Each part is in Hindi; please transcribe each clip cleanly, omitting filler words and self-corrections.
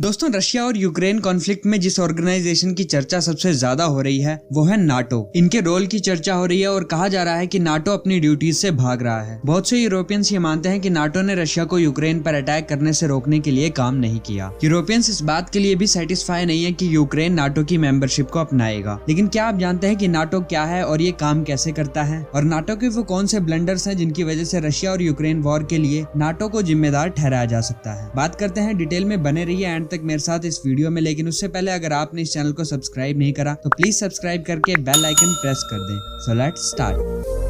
दोस्तों, रशिया और यूक्रेन कॉन्फ्लिक्ट में जिस ऑर्गेनाइजेशन की चर्चा सबसे ज्यादा हो रही है वो है नाटो। इनके रोल की चर्चा हो रही है और कहा जा रहा है कि नाटो अपनी ड्यूटीज से भाग रहा है। बहुत से यूरोपियंस ये मानते हैं कि नाटो ने रशिया को यूक्रेन पर अटैक करने से रोकने के लिए काम नहीं किया। यूरोपियंस इस बात के लिए भी सेटिस्फाई नहीं है कि यूक्रेन नाटो की मेंबरशिप को अपनाएगा। लेकिन क्या आप जानते हैं कि नाटो क्या है और ये काम कैसे करता है, और नाटो के वो कौन से ब्लंडर्स हैं जिनकी वजह से रशिया और यूक्रेन वॉर के लिए नाटो को जिम्मेदार ठहराया जा सकता है। बात करते हैं, डिटेल में बने रहिए एंड तक मेरे साथ इस वीडियो में। लेकिन उससे पहले अगर आपने इस चैनल को सब्सक्राइब नहीं करा तो प्लीज सब्सक्राइब करके बेल आइकन प्रेस कर दें। So let's start.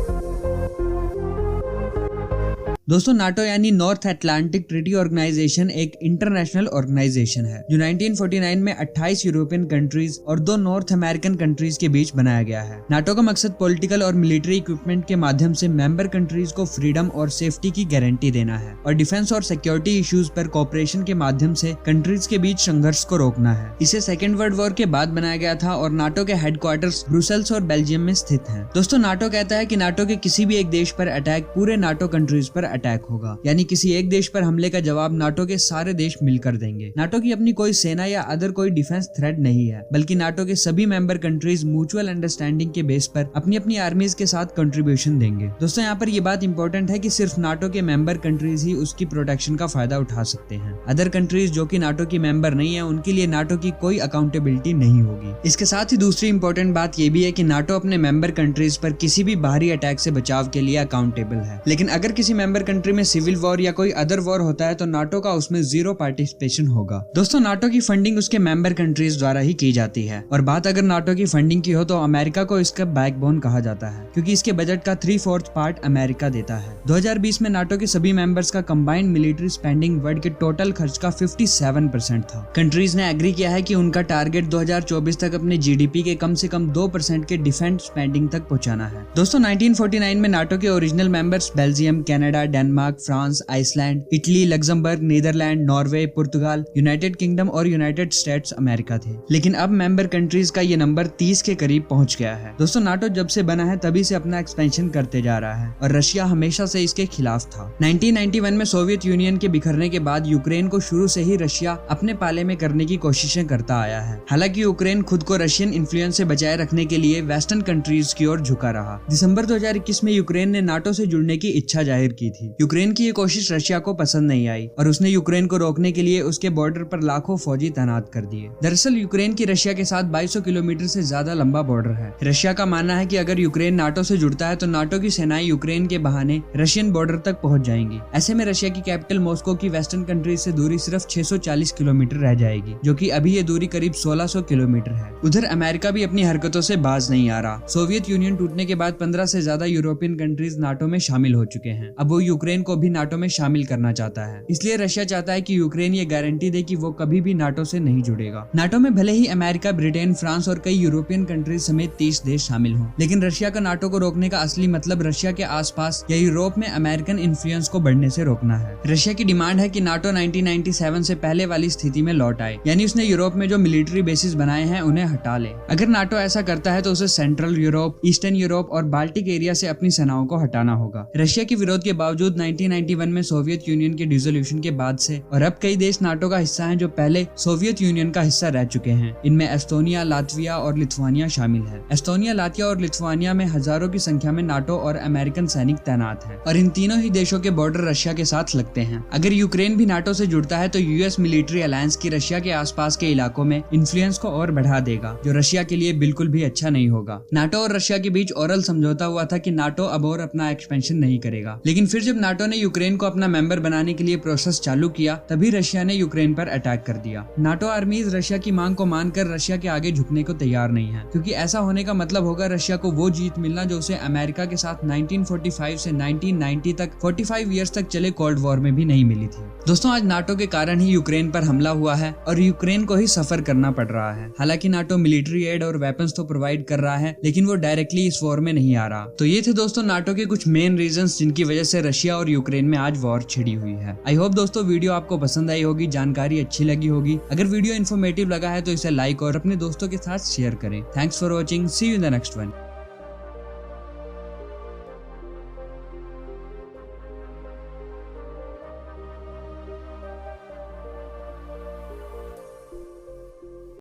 दोस्तों, नाटो यानी नॉर्थ अटलांटिक ट्रीटी ऑर्गेनाइजेशन एक इंटरनेशनल ऑर्गेनाइजेशन है जो 1949 में 28 यूरोपियन कंट्रीज और 2 नॉर्थ अमेरिकन कंट्रीज के बीच बनाया गया है। नाटो का मकसद पॉलिटिकल और मिलिट्री इक्विपमेंट के माध्यम से मेंबर कंट्रीज को फ्रीडम और सेफ्टी की गारंटी देना है और डिफेंस और सिक्योरिटी इश्यूज पर कोऑपरेशन के माध्यम से कंट्रीज के बीच संघर्ष को रोकना है। इसे सेकेंड वर्ल्ड वॉर के बाद बनाया गया था और नाटो के हेडक्वार्टर्स ब्रुसेल्स और बेल्जियम में स्थित है। दोस्तों, नाटो कहता है कि नाटो के किसी भी एक देश पर अटैक पूरे नाटो कंट्रीज पर अटैक होगा, यानी किसी एक देश पर हमले का जवाब नाटो के सारे देश मिलकर देंगे। नाटो की अपनी कोई सेना या अदर कोई डिफेंस थ्रेट नहीं है, बल्कि नाटो के सभी मेंबर कंट्रीज म्यूचुअल अंडरस्टैंडिंग के बेस पर अपनी अपनी आर्मीज के साथ कंट्रीब्यूशन देंगे। दोस्तों, यहाँ पर ये बात इंपॉर्टेंट है कि सिर्फ नाटो के मेंबर कंट्रीज ही उसकी प्रोटेक्शन का फायदा उठा सकते हैं। अदर कंट्रीज जो कि नाटो की मेंबर नहीं है, उनके लिए नाटो की कोई अकाउंटेबिलिटी नहीं होगी। इसके साथ ही दूसरी इंपॉर्टेंट बात ये भी है कि नाटो अपने मेंबर कंट्रीज पर किसी भी बाहरी अटैक से बचाव के लिए अकाउंटेबल है। लेकिन अगर किसी मेंबर कंट्री में सिविल वॉर या कोई अदर वॉर होता है तो नाटो का उसमें 0 पार्टिसिपेशन होगा। दोस्तों, नाटो की फंडिंग उसके मेंबर कंट्रीज द्वारा ही की जाती है, और बात अगर नाटो की फंडिंग की हो तो अमेरिका को इसका बैकबोन कहा जाता है, क्योंकि इसके बजट का 3/4 पार्ट अमेरिका देता है। 2020 में नाटो के सभी मेंबर्स का कंबाइंड मिलिट्री स्पेंडिंग वर्ल्ड के टोटल खर्च का 57% था। कंट्रीज ने एग्री किया है कि उनका टारगेट 2024 तक अपने जीडीपी के कम से कम 2% के डिफेंस स्पेंडिंग तक पहुंचाना है। दोस्तों, 1949 में नाटो के original members Belgium, Canada, Denmark, France, Iceland, Italy, Luxembourg, Netherlands, Norway, पुर्तगाल, यूनाइटेड किंगडम और यूनाइटेड स्टेट्स अमेरिका थे। लेकिन अब मेंबर कंट्रीज का ये नंबर 30 के करीब पहुंच गया है। दोस्तों, नाटो जब से बना है तभी से अपना एक्सपेंशन करते जा रहा है और रशिया हमेशा से इसके खिलाफ था। 1991 में सोवियत यूनियन के बिखरने के बाद यूक्रेन को शुरू से ही रशिया अपने पाले में करने की कोशिशें करता आया है। हालांकि यूक्रेन खुद को रशियन इन्फ्लुएंस से बचाए रखने के लिए वेस्टर्न कंट्रीज की ओर झुका रहा। दिसंबर 2021 में यूक्रेन ने नाटो से जुड़ने की इच्छा जाहिर की थी। यूक्रेन की ये कोशिश रशिया को पसंद नहीं आई और उसने यूक्रेन को रोकने के लिए उसके बॉर्डर पर लाखों फौजी तैनात कर दिए। दरअसल यूक्रेन की रशिया के साथ 2200 किलोमीटर से ज्यादा लंबा बॉर्डर है। रशिया का मानना है कि अगर यूक्रेन नाटो से जुड़ता है तो नाटो की सेनाएं यूक्रेन के बहाने रशियन बॉर्डर तक पहुंच जाएंगी। ऐसे में रशिया की कैपिटल मॉस्को की वेस्टर्न कंट्रीज से दूरी सिर्फ 640 किलोमीटर रह जाएगी, जो कि अभी ये दूरी करीब 1600 किलोमीटर है। उधर अमेरिका भी अपनी हरकतों से बाज नहीं आ रहा। सोवियत यूनियन टूटने के बाद 15 से ज्यादा यूरोपियन कंट्रीज नाटो में शामिल हो चुके हैं। अब वो यूक्रेन को भी नाटो में शामिल करना चाहता है। इसलिए रशिया चाहता है कि यूक्रेन ये गारंटी दे कि वो कभी भी नाटो से नहीं जुड़ेगा। नाटो में भले ही अमेरिका, ब्रिटेन, फ्रांस और कई यूरोपियन कंट्रीज समेत 30 देश शामिल हों, लेकिन रशिया का नाटो को रोकने का असली मतलब रशिया के आसपास या यूरोप में अमेरिकन इन्फ्लुएंस को बढ़ने से रोकना है। रशिया की डिमांड है कि नाटो 1997 से पहले वाली स्थिति में लौट आए, यानी उसने यूरोप में जो मिलिट्री बेसिस बनाए हैं उन्हें हटा ले। अगर नाटो ऐसा करता है तो उसे सेंट्रल यूरोप, ईस्टर्न यूरोप और बाल्टिक एरिया से अपनी सेनाओं को हटाना होगा। रशिया के विरोध के बावजूद 1991 में सोवियत यूनियन के डिसोल्यूशन के बाद से और अब कई देश नाटो का हिस्सा हैं जो पहले सोवियत यूनियन का हिस्सा रह चुके हैं। इनमें एस्टोनिया, लातविया और लिथुआनिया शामिल है। एस्टोनिया, लातविया और लिथुआनिया में हजारों की संख्या में नाटो और अमेरिकन सैनिक तैनात हैं और इन तीनों ही देशों के बॉर्डर रशिया के साथ लगते हैं। अगर यूक्रेन भी नाटो से जुड़ता है तो यूएस मिलिट्री अलायंस की रशिया के आसपास के इलाकों में इन्फ्लुएंस को और बढ़ा देगा, जो रशिया के लिए बिल्कुल भी अच्छा नहीं होगा। नाटो और रशिया के बीच ओरल समझौता हुआ था कि नाटो अब और अपना एक्सपेंशन नहीं करेगा, लेकिन फिर जब नाटो ने यूक्रेन को अपना मेंबर बनाने के लिए प्रोसेस चालू किया तभी रशिया ने यूक्रेन पर अटैक कर दिया। नाटो आर्मीज रशिया की मांग को मानकर रशिया के आगे झुकने को तैयार नहीं है, क्योंकि ऐसा होने का मतलब होगा रशिया को वो जीत मिलना जो उसे अमेरिका के साथ 1945 से 1990 तक 45 इयर्स तक चले कोल्ड वॉर में भी नहीं मिली थी। दोस्तों, आज नाटो के कारण ही यूक्रेन पर हमला हुआ है और यूक्रेन को ही सफर करना पड़ रहा है। हालांकि नाटो मिलिट्री एड और वेपन्स तो प्रोवाइड कर रहा है, लेकिन वो डायरेक्टली इस वॉर में नहीं आ रहा। तो ये थे दोस्तों नाटो के कुछ मेन रीजंस जिनकी वजह से रशिया और यूक्रेन में आज वॉर छिड़ी हुई है। आई होप दोस्तों वीडियो आपको पसंद आई होगी, जानकारी अच्छी लगी होगी। अगर वीडियो इन्फॉर्मेटिव लगा है तो इसे लाइक और अपने दोस्तों के साथ शेयर करें। Thanks for watching, see you in the next one.